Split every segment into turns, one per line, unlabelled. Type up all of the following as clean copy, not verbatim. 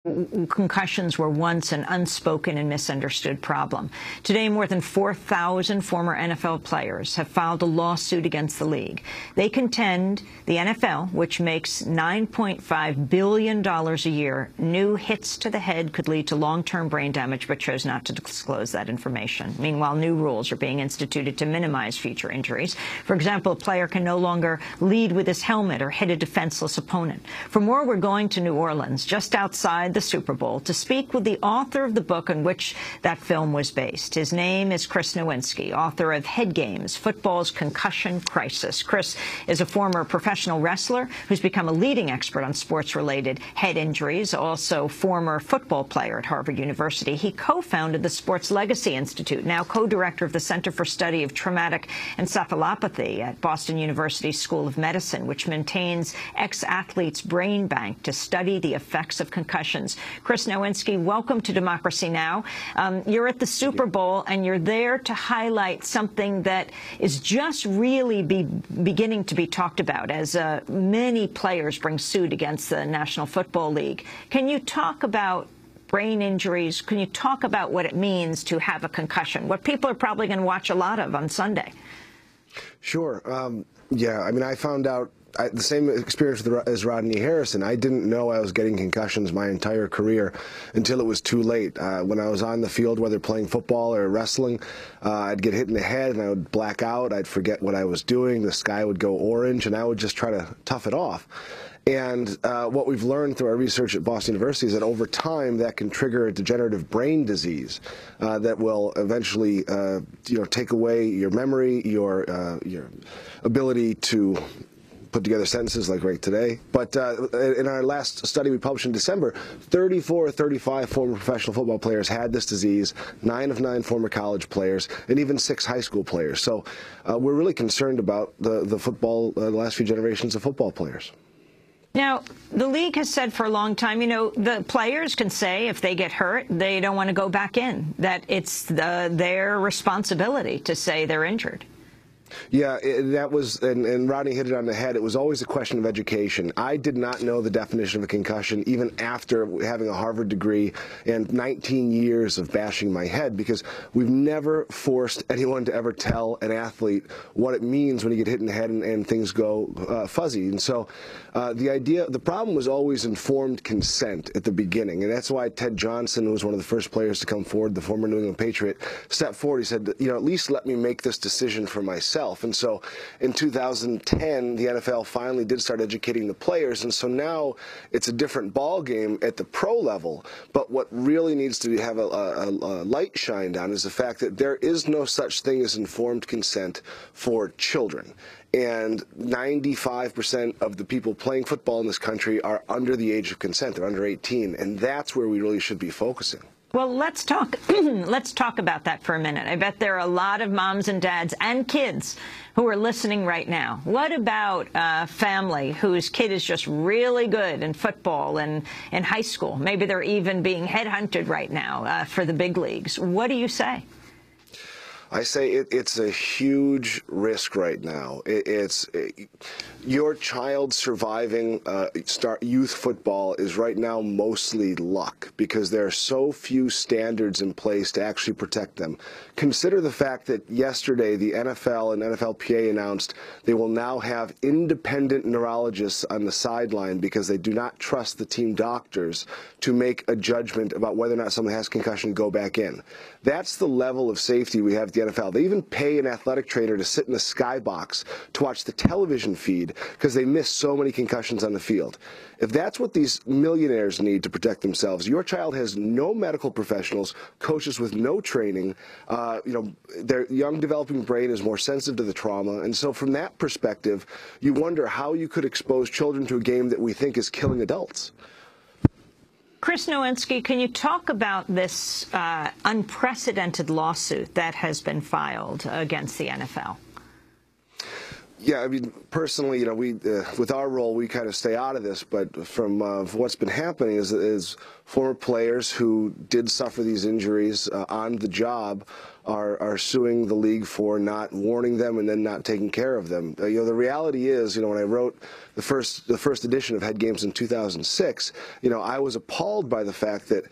Concussions were once an unspoken and misunderstood problem. Today, more than 4,000 former NFL players have filed a lawsuit against the league. They contend the NFL, which makes $9.5 billion a year, new hits to the head could lead to long-term brain damage, but chose not to disclose that information. Meanwhile, new rules are being instituted to minimize future injuries. For example, a player can no longer lead with his helmet or hit a defenseless opponent. For more, we're going to New Orleans, just outside the Super Bowl, to speak with the author of the book on which that film was based. His name is Chris Nowinski, author of Head Games, Football's Concussion Crisis. Chris is a former professional wrestler who's become a leading expert on sports-related head injuries, also former football player at Harvard University. He co-founded the Sports Legacy Institute, now co-director of the Center for Study of Traumatic Encephalopathy at Boston University School of Medicine, which maintains ex-athletes' brain bank to study the effects of concussions. Chris Nowinski, welcome to Democracy Now! You're at the Super Bowl, and you're there to highlight something that is just really beginning to be talked about as many players bring suit against the National Football League. Can you talk about brain injuries? Can you talk about what it means to have a concussion, what people are probably going to watch a lot of on Sunday?
Sure. Yeah, I mean, I found out the same experience as Rodney Harrison. I didn't know I was getting concussions my entire career until it was too late. When I was on the field, whether playing football or wrestling, I'd get hit in the head and I would black out. I'd forget what I was doing. The sky would go orange and I would just try to tough it off. And what we've learned through our research at Boston University is that over time that can trigger a degenerative brain disease that will eventually, take away your memory, your ability to put together sentences like right today. But in our last study we published in December, 34 or 35 former professional football players had this disease, 9 of 9 former college players, and even 6 high school players. So we're really concerned about the football, the last few generations of football players.
Now, the league has said for a long time, the players can say if they get hurt, they don't want to go back in, that it's their responsibility to say they're injured.
Yeah, that was, and Rodney hit it on the head. It was always a question of education. I did not know the definition of a concussion even after having a Harvard degree and 19 years of bashing my head, because we've never forced anyone to ever tell an athlete what it means when you get hit in the head and things go fuzzy. And so the problem was always informed consent at the beginning, and that's why Ted Johnson, who was one of the first players to come forward, the former New England Patriot, stepped forward. He said, at least let me make this decision for myself. And so in 2010, the NFL finally did start educating the players, and so now it's a different ball game at the pro level. But what really needs to have a light shined on is the fact that there is no such thing as informed consent for children. And 95% of the people playing football in this country are under the age of consent. They're under 18, and that's where we really should be focusing.
Well, let's talk about that for a minute. I bet there are a lot of moms and dads and kids who are listening right now. What about a family whose kid is just really good in football and in high school? Maybe they're even being headhunted right now for the big leagues. What do you say?
I say it's a huge risk right now. Your child surviving youth football is right now mostly luck, because there are so few standards in place to actually protect them. Consider the fact that yesterday the NFL and NFLPA announced they will now have independent neurologists on the sideline because they do not trust the team doctors to make a judgment about whether or not someone has concussion and go back in. That's the level of safety we have at the NFL. They even pay an athletic trainer to sit in the skybox to watch the television feed because they miss so many concussions on the field. If that's what these millionaires need to protect themselves, your child has no medical professionals, coaches with no training. Their young developing brain is more sensitive to the trauma. And so from that perspective, you wonder how you could expose children to a game that we think is killing adults.
Chris Nowinski, can you talk about this unprecedented lawsuit that has been filed against the NFL?
Yeah, I mean, personally, with our role, we kind of stay out of this. But from what's been happening is former players who did suffer these injuries on the job are suing the league for not warning them and then not taking care of them. The reality is, when I wrote the first edition of Head Games in 2006, I was appalled by the fact that,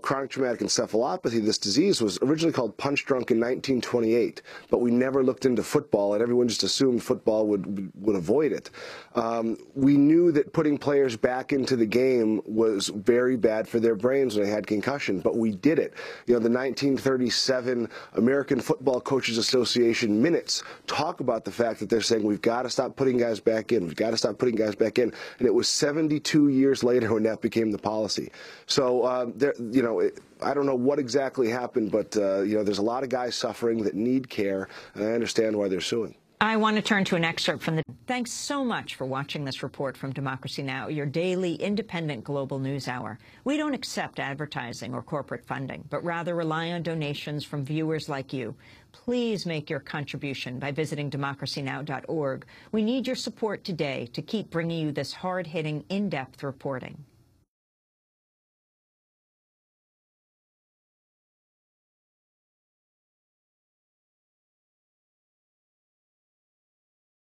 chronic traumatic encephalopathy, this disease, was originally called punch drunk in 1928, but we never looked into football, and everyone just assumed football would avoid it. We knew that putting players back into the game was very bad for their brains when they had concussion, but we did it. The 1937 American Football Coaches Association minutes talk about the fact that they're saying we've got to stop putting guys back in. We've got to stop putting guys back in. And it was 72 years later when that became the policy. So, I don't know what exactly happened, but, there's a lot of guys suffering that need care, and I understand why they're suing.
I want to turn to an excerpt from the... Thanks so much for watching this report from Democracy Now!, your daily independent global news hour. We don't accept advertising or corporate funding, but rather rely on donations from viewers like you. Please make your contribution by visiting democracynow.org. We need your support today to keep bringing you this hard-hitting, in-depth reporting.